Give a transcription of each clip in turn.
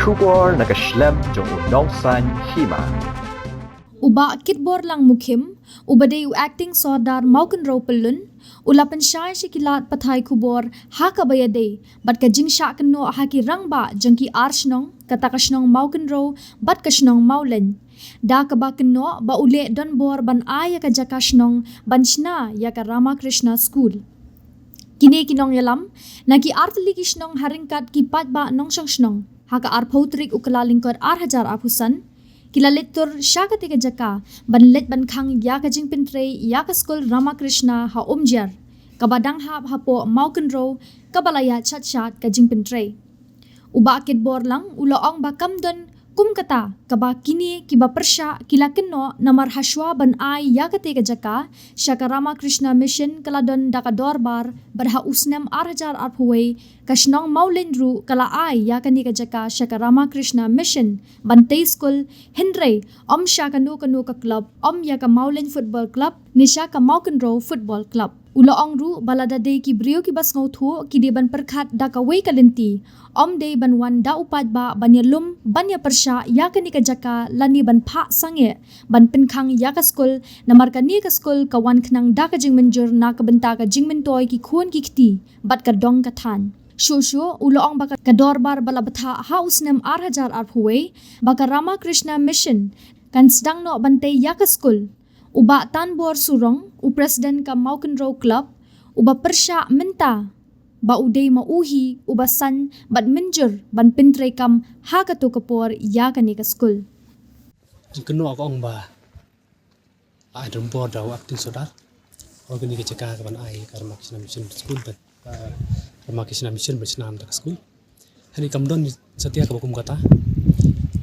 Shubor nakaslem jong unausan hima. Uba kitbor lang mukhim, ubade u acting sordar maukan raw pelun, ulapan syai sikilat patay kubor haka bayade, bat ka jing syak no haki rangba jengki arsnong, kata kasnong maukan raw, bat kasnong maulen. Da ka ba keno ba ule don bor ban aya ka jakasnong ban shna ya ka Ramakrishna School. Kini kinong yalam, nagi artli kisnong haringkat ki patba nong shnong, haka arpautrik ukalalingkod arhajar apusan, kilalitur siya katika jaka, banlet bankang yaka jing pintre yaka skul Ramakrishna ha umjar, kabadang hap hapo maukan raw, kabalaya chat-chat ka jing pintre. Uba akit bor lang, uloong bakam don kum kata, kaba kini kiba persya kila keno namar haswa ban ay yaka teka jaka, siya ka Ramakrishna Mission kaladon daka dorbar, badha usnem arhajar arpuwe, kasnong maulendru kala ay yaka ni ka jaka siya ka Ramakrishna Mission, bantay school, hindre, siya ka nu ka club, yaka maulen football club, ni siya ka maukenro football club. Uloong ru balada day ki brio ki bas ngau ki di ban perkhat da ka wei kalenti, day ban wan da upad ba banya lum banya persya yaka ni ka jaka lani ban pha sange, ban pinkhang yaka skul, namar ka ni ka skul ka wan knang da ka jing menjur na ka benta ka jing mentoy ki khun ki kti, bat ka dong ka than. Shushu uloong baka kadorbar balabatha haus nem arhajar arpuwe, baka Ramakrishna Mission, kan sedang no bantay yaka skul. Uba tanbor surong, presiden ka Maukan Row Club, uba persya minta, ba uday mauhi, uba san, bat minjur, ban pintre kam hakato kapor yaka ni ka school. Keno ako ang ba, ay rumpor daw acting sodar, o gani ka jaka ka ban ay Ramakrishna Mission School, but Ramakrishna Mission bersenam tak school. Hari kamdon setia ka bakum kata,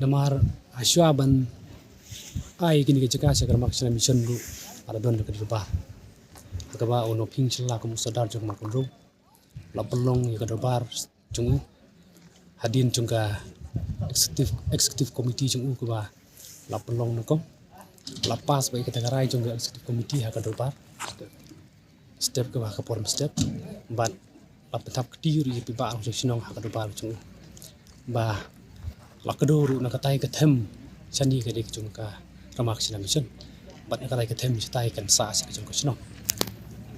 namar aswa ban ay kini keceka sa Ramakrishna Mission ru ada don dekat rumah. Agaba ono ping chilla kum sadar jong makon ru. La pelong ya kadobar jong hadin jong ka executive committee jong ku ba la pelong nokom. La pas ba kita garai jong ka executive committee ha kadobar. Step ke ba ka form step but la petap ketiru ya piba ang sinong ha kadobar jong ba la kaduru na katai ka them sani ka dik jong ka Ramakrishna Mission, bat nakaray ka tem sitai kan sa kajong kasno.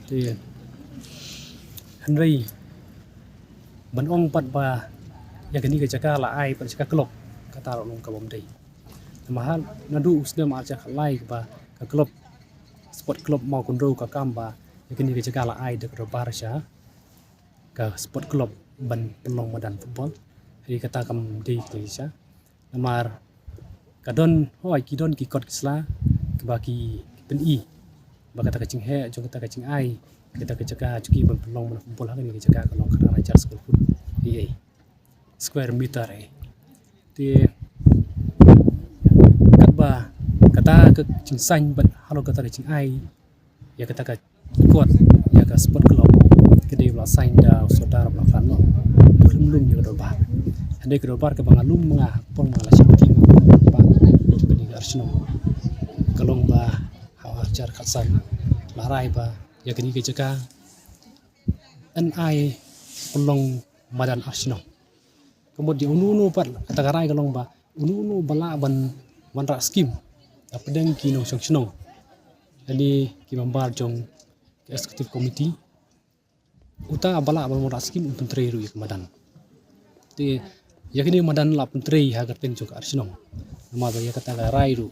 Ti Henry banong pat ba ya gani ka jaka la ai pat jaka klop kataro nong kabom dei. Mahal nadu usde ma jaka lai ba ka klop sport club mau kunro ka kamba ya gani ka jaka la ai de robar sya ka sport club ban pelong madan football. Hari kata kam dei sya namar kadon hoi kidon ki kot kisla kebaki pen i baka ta kacing he jong ta kacing ai kita kecaka cuki ban pelong mana kumpul hagan ni kecaka kalong kana rajar school pun i square meter ti katba kata kacing san ban halo kata kacing ai ya kata ka kot ya ka sport club kede bla sain da saudara bla fano lum ya do ba ande ke do bar ke bangalum mga pong mga lasipti Arsenal kalong ba hawajar katsan larai ba ya kini ke jaka NI pelong madan Arsenal kemudian unu pat kata garai kalong ba unu bala ban wanra skim apa deng kino song jadi kimambar jong executive committee uta bala ban wanra skim pentre ru ya madan ti ya kini madan la pentre ha garten jong Arsenal nama ba ya kata larai ru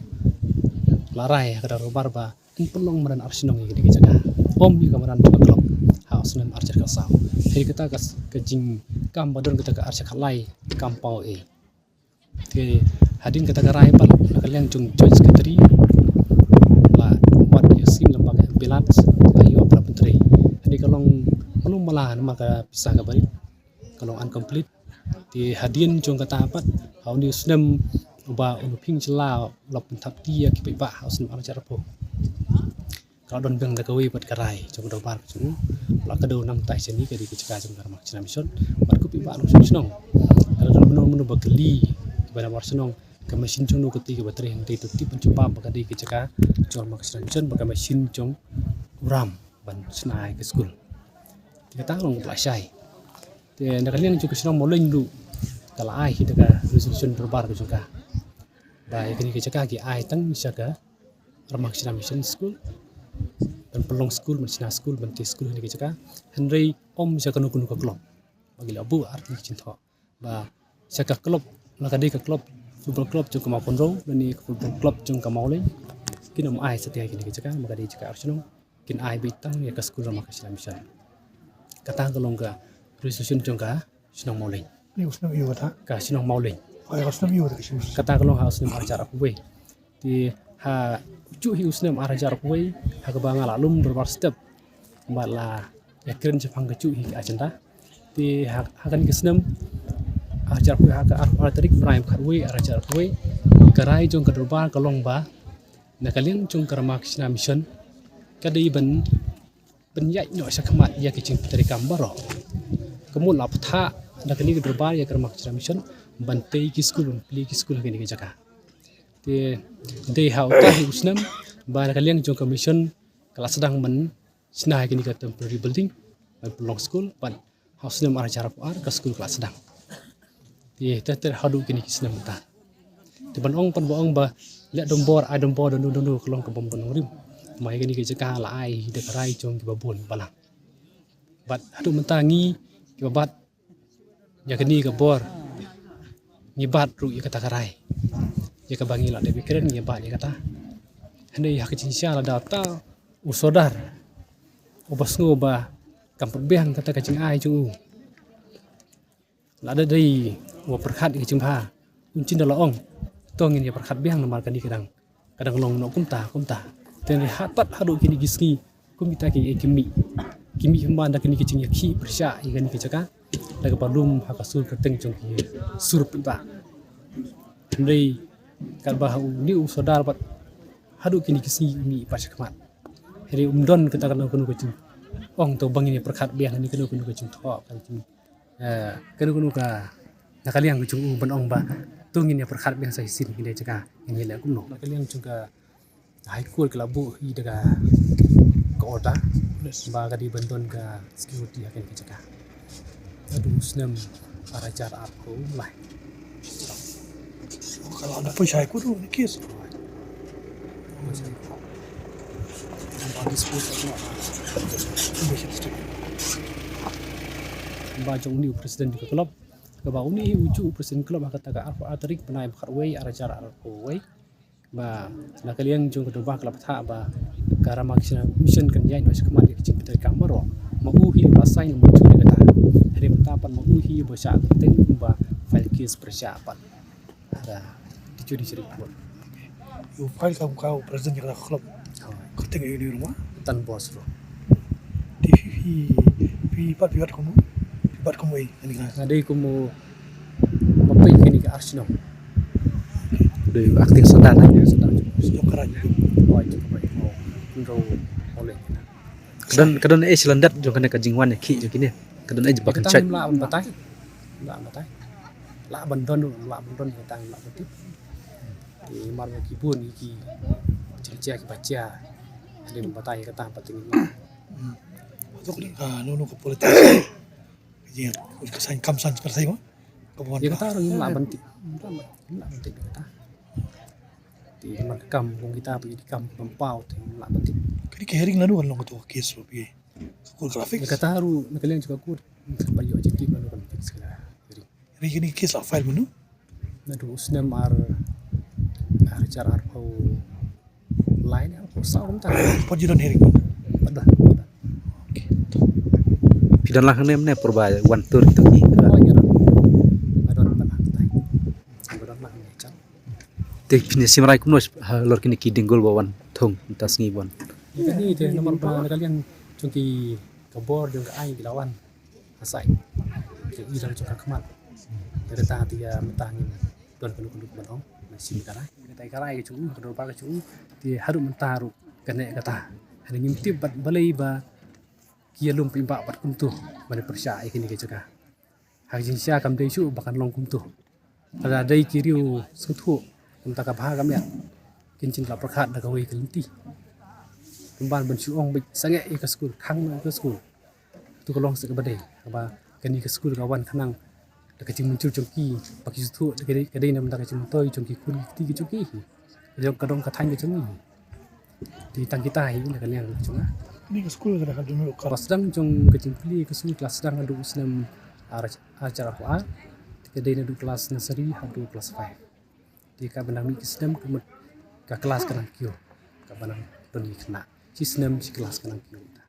larai kata robar ba in pelong madan Arsenal ya kini jaga ni kamaran juga klub haus nem archer ka saw hei kata ka kajing kam badon kata ka archer kalai kampau te hadin kata garai pal kalian jung joint secretary la wat sim lembaga bilans ayo apa menteri jadi kalau malah maka pisah ka bari kalau incomplete di hadin jung kata apa hau ni snem uba unu ping cela lop tap dia ki ba haus nem archer po kalau don beng dakawi pat karai jong do bar jung la kado nam tai seni ke di kecaka jong Ramakrishna Mission bat ku pi ba anu senong kalau don menu bageli pada warsenong ke mesin jong no ketiga baterai yang itu tip mencoba baka di kecaka jong Ramakrishna Mission baka mesin jong ram ban snai ke school 3 tahun belasai te nakalian jong senong moleng du kalau ai kita ka resolution berbar ke juga baik ini kita ki ai tang misalnya ramak sina mission school dan pelong school mencina school menti school ini kita Henry om misalnya kunu ke klub bagi labu arti cinta ba saka klub nakadi ke klub football club jung kamau konro dan ni football club jung kamau le kin om ai setia kini kita maka di cakap arsenal kin ai bitang ya ke school ramak sina mission kata kalong ka resolution jung ka sinong mau le ni usnam iyo kata ka sinong mau le ay usnam iyo kata kimus kata kalong ha usnam acara kuwe di ha cu hi usnam acara kuwe ha ka bangal alum berbar step bala ya keren jepang ka cu hi ka agenda di ha kan kesnam acara kuwe ha ka artarik prime kharwe acara kuwe karai jong kadurba kalong ba nakalin jong karama kisna mission kadai ban yai nyo sakmat ya kicing dari kambaro kemun la putha nakali kadurba ya karama kisna mission bantai ki school pli ki school kini ke jaka de ha utai usnam ba nakaliang jong commission kelas sedang men sina kini ka temporary building long school ban house nam acara puar ke school kelas sedang di teter hadu kini kisna mata di ban ong pan boong ba liat dombor donu kelong ke bom bonong rim mai kini ke jaka la ai de karai jong ki babon balang bat hadu mentangi ki babat ya kini ke bor ngibat ru ya kata karai ya ka bangi la de pikiran ngibat ya kata handai hak cincia la data usodar ubas ngoba kampur behan kata kacing ai cu la ada dei wa perkhat ki cimha uncin da laong tongin ya perkhat behan nomar kadi kadang long no kumta ten hatat hadu kini giski kumita ki kimi hamba da kini kicing ya ki persya ya kini kicaka daga palum hakasul keteng jong ki surup ta ndai kal bahu ni usodar bat hadu kini kisi mi pasakmat hari umdon kita kan kunu kecing ong to bang ini perkat biang ni kunu kecing tho kan cing kunu ka nakaliang kecing ban ong ba tungin ya perkat biang sai sin kini jaka ini le kumno nakaliang juga high court kelabu hi daga ke oda ba ka di bantuan ka security akan ke jaka aduh senam para cara aku lah kalau ada pun saya kudu ni kes baca uni presiden di klub ke ba uni uju presiden klub kata ka artarik penai bakharway aracara arway ba nakalian jung kedua klub tha ba karama mission kan jai mas kemat di kecil dari kamero mau hi rasai mau cu kata hari mentapan mau hi basa teng ba file case persiapan ada dicuri pun yo file kau presiden kata klub kau tengok di rumah tan bos lo di pipat kamu ini kan ada iku mau papai kini ke Arsenal Dari akting sedang sedang sekarang oh itu papai mau kunro oleh kadon selandat jong kana kajingwan ki jong kini kadon jebakan kita chat la batai la bandon kita la batik di mar kibun iki cercia ki baca ada batai kata penting untuk ni nono ke politik ya kesan kamsan seperti itu kawan ya kata orang la bantik kata di mar kampung kita pergi di kampung pau tu la bantik kini kehering lalu kan long tu kes lebih kul grafik ya kata haru nakalian juga kur bayu jadi lalu kan fix kala ini kini kes lah file menu nadu usnam ar cara arpau lain aku saum tak pajiran hering pada pidan lah nem ne purba one tour itu ki oh ya adon panah tai adon nak mecan te pini simrai kumnos lor kini ki dinggol bawan thong tas ngi bon jadi itu nomor berapa kalian cungki kebor jeung ai dilawan asai jadi dalam cungka kemat dari tadi ya mentangin don kenu banong masih karai kita karai cung kedua pakai cung di haru mentaru kene kata hari ngintip bat balai ba kia lum pimpa bat kumtu bani persya ikini ke jaga hajin sia kam dei su bakan long kumtu ada dei kiriu suthu kumta ka bha kam ya kincin la prakhat da kawai kelinti kumban ban su ong bi sange ke school khang ke school tu ko long se ke badai ba kani ke school kawan khanang dekat muncul jongki pakai sutu kedai nam dekat motor jongki kun tiga jongki jong kadong katang ke jongki di tang kita ini dekat yang cuma Ini ke sekolah kadang dulu kalau kelas sedang jong kecimpli ke sini kelas sedang adu senam acara apa kedai adu kelas nursery adu kelas 5 di kabanami kesenam ke kelas kanang kio kabanang pergi kena si senam si kelas kanang kio